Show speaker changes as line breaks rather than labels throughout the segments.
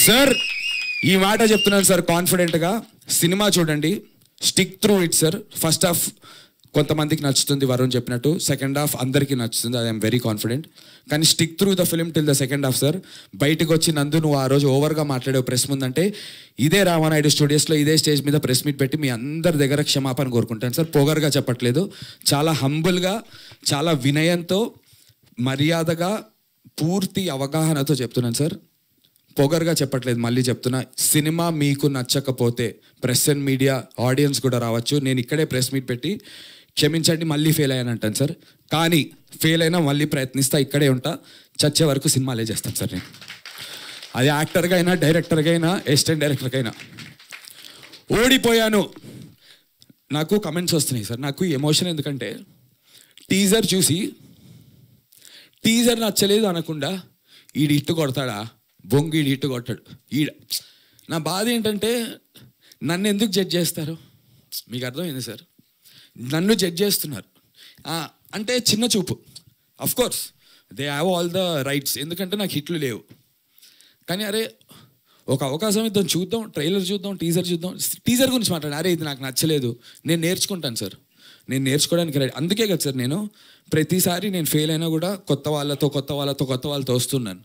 Sir ఈ మాట చెప్తున్నాను సార్ కాన్ఫిడెంట్గా. సినిమా చూడండి, stick through it sir. First half కొంతమందికి నచ్చుతుంది వరుణ్ చెప్పినట్టు, సెకండ్ హాఫ్ అందరికీ నచ్చుతుంది, ఐఎమ్ వెరీ కాన్ఫిడెంట్. కానీ stick through the film till the second half sir. బయటకు వచ్చి నందు నువ్వు ఆ రోజు ఓవర్గా మాట్లాడే ప్రెస్ ముందంటే ఇదే రామానాయుడు స్టూడియోస్లో ఇదే స్టేజ్ మీద ప్రెస్ మీట్ పెట్టి మీ అందరి దగ్గర క్షమాపణ కోరుకుంటాను సార్. పొగరుగా చెప్పట్లేదు, చాలా హంబుల్గా, చాలా వినయంతో, మర్యాదగా, పూర్తి అవగాహనతో చెప్తున్నాను సార్. పొగరుగా చెప్పట్లేదు, మళ్ళీ చెప్తున్నా. సినిమా మీకు నచ్చకపోతే ప్రెస్ అండ్ మీడియా ఆడియన్స్ కూడా రావచ్చు, నేను ఇక్కడే ప్రెస్ మీట్ పెట్టి క్షమించండి మళ్ళీ ఫెయిల్ అయ్యాను అంటాను సార్. కానీ ఫెయిల్ అయినా మళ్ళీ ప్రయత్నిస్తా, ఇక్కడే ఉంటా, చచ్చే వరకు సినిమాలే చేస్తాను సార్ నేను. అది యాక్టర్గా అయినా, డైరెక్టర్గా అయినా, అసిస్టెంట్ డైరెక్టర్గా అయినా. ఓడిపోయాను నాకు కమెంట్స్ వస్తున్నాయి సార్. నాకు ఎమోషన్ ఎందుకంటే టీజర్ చూసి టీజర్ నచ్చలేదు అనకుండా ఈడు ఇట్టు కొడతాడా, బొంగు ఈడు ఇట్టు కొట్టాడు ఈడ. నా బాధ ఏంటంటే నన్ను ఎందుకు జడ్జ్ చేస్తారు? మీకు అర్థమైంది సార్, నన్ను జడ్జ్ చేస్తున్నారు అంటే చిన్న చూపు. Of course they have all the rights, ఎందుకంటే నాకు హిట్లు లేవు. కానీ అరే ఒక అవకాశం ఇద్దాం, చూద్దాం, ట్రైలర్ చూద్దాం, టీజర్ చూద్దాం. టీజర్ గురించి మాట్లాడాను, అరే ఇది నాకు నచ్చలేదు, నేను నేర్చుకుంటాను సార్, నేను నేర్చుకోవడానికి రెడీ. అందుకే కదా సార్ నేను ప్రతిసారి నేను ఫెయిల్ అయినా కూడా కొత్త వాళ్ళతో వస్తున్నాను.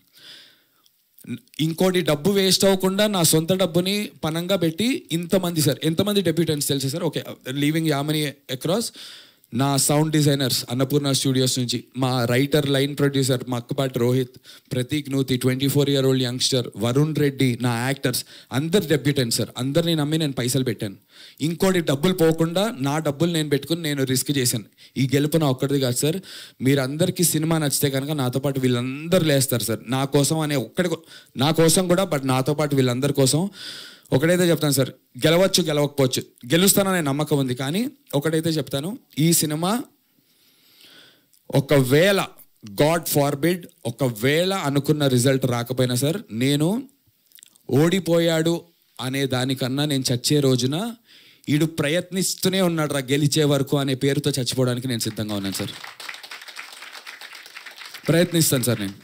ఇంకోటి డబ్బు వేస్ట్ అవ్వకుండా నా సొంత డబ్బుని పనంగా పెట్టి ఇంతమంది సార్, ఎంతమంది డెబ్యూటెంట్స్ తెలుసు సార్? ఓకే, లీవింగ్ యామనీ అక్రాస్, నా సౌండ్ డిజైనర్స్ అన్నపూర్ణ స్టూడియోస్ నుంచి, మా writer line producer Makkapati Rohit, Prateek Nuthi 24-year-old youngster, Varun Reddy, నా యాక్టర్స్ అందరు డెబ్యూటెంట్స్ సార్. అందరిని నమ్మి నేను పైసలు పెట్టాను. ఇంకోటి డబ్బులు పోకుండా నా డబ్బులు నేను పెట్టుకుని నేను రిస్క్ చేశాను. ఈ గెలుపు నా ఒక్కడిది కాదు సార్. మీరందరికీ సినిమా నచ్చితే కనుక నాతో పాటు వీళ్ళందరూ లేస్తారు సార్. నా కోసం అనే నా కోసం కూడా, బట్ నాతో పాటు వీళ్ళందరి కోసం. ఒకటైతే చెప్తాను సార్, గెలవచ్చు గెలవకపోవచ్చు, గెలుస్తాననే నమ్మకం ఉంది. కానీ ఒకటైతే చెప్తాను, ఈ సినిమా ఒకవేళ గాడ్ ఫార్బిడ్ ఒకవేళ అనుకున్న రిజల్ట్ రాకపోయినా సార్, నేను ఓడిపోయాడు అనే దానికన్నా నేను చచ్చే రోజున ఈడు ప్రయత్నిస్తూనే ఉన్నాడు రా గెలిచే వరకు అనే పేరుతో చచ్చిపోవడానికి నేను సిద్ధంగా ఉన్నాను సార్. ప్రయత్నిస్తాను సార్. నేను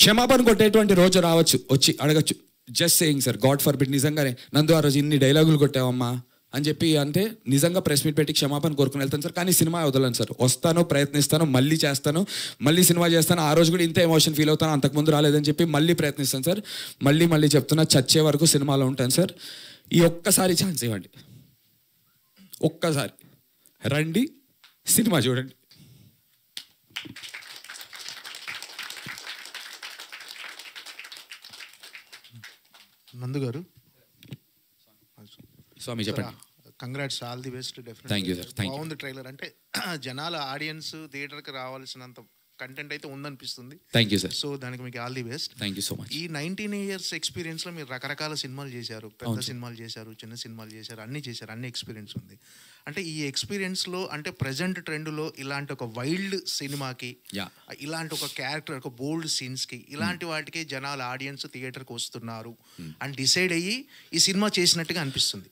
క్షమాపణ కొట్టేటువంటి రోజు రావచ్చు, వచ్చి అడగచ్చు. Just saying sir, God forbid, నిజంగానే నందు ఆ రోజు ఇన్ని డైలాగులు కొట్టావమ్మా అని చెప్పి అంటే నిజంగా ప్రెస్ మీట్ పెట్టి క్షమాపణ కోరుకుని వెళ్తాను సార్. కానీ సినిమా వదలను సార్, వస్తాను, ప్రయత్నిస్తాను, మళ్ళీ చేస్తాను, మళ్ళీ సినిమా చేస్తాను. ఆ రోజు కూడా ఇంత ఎమోషన్ ఫీల్ అవుతాను, అంతకుముందు రాలేదని చెప్పి మళ్ళీ ప్రయత్నిస్తాను సార్. మళ్ళీ చెప్తున్నా, చచ్చే వరకు సినిమాలో ఉంటాను సార్. ఈ ఒక్కసారి ఛాన్స్ ఇవ్వండి, ఒక్కసారి రండి, సినిమా చూడండి.
నందు గారు,
స్వామి చెప్పండి.
Congrats, all the best.
Thank you sir.
బాగుంది ట్రైలర్. అంటే జనాల ఆడియన్స్ థియేటర్కి రావాల్సినంత కంటెంట్ అయితే ఉందనిపిస్తుంది.
Thank you sir.
సో దానికి మీకు all the best.
Thank you so much.
ఈ 19 years ఎక్స్పీరియన్స్లో మీరు రకరకాల సినిమాలు చేశారు, పెద్ద సినిమాలు చేశారు, చిన్న సినిమాలు చేశారు, అన్ని ఎక్స్పీరియన్స్ ఉంది. అంటే ఈ ఎక్స్పీరియన్స్లో అంటే ప్రజెంట్ ట్రెండ్లో ఇలాంటి ఒక వైల్డ్ సినిమాకి, ఇలాంటి ఒక క్యారెక్టర్, ఒక బోల్డ్ సీన్స్కి, ఇలాంటి వాటికి జనాల ఆడియన్స్ థియేటర్కి వస్తున్నారు అని డిసైడ్ అయ్యి ఈ సినిమా చేసినట్టుగా అనిపిస్తుంది.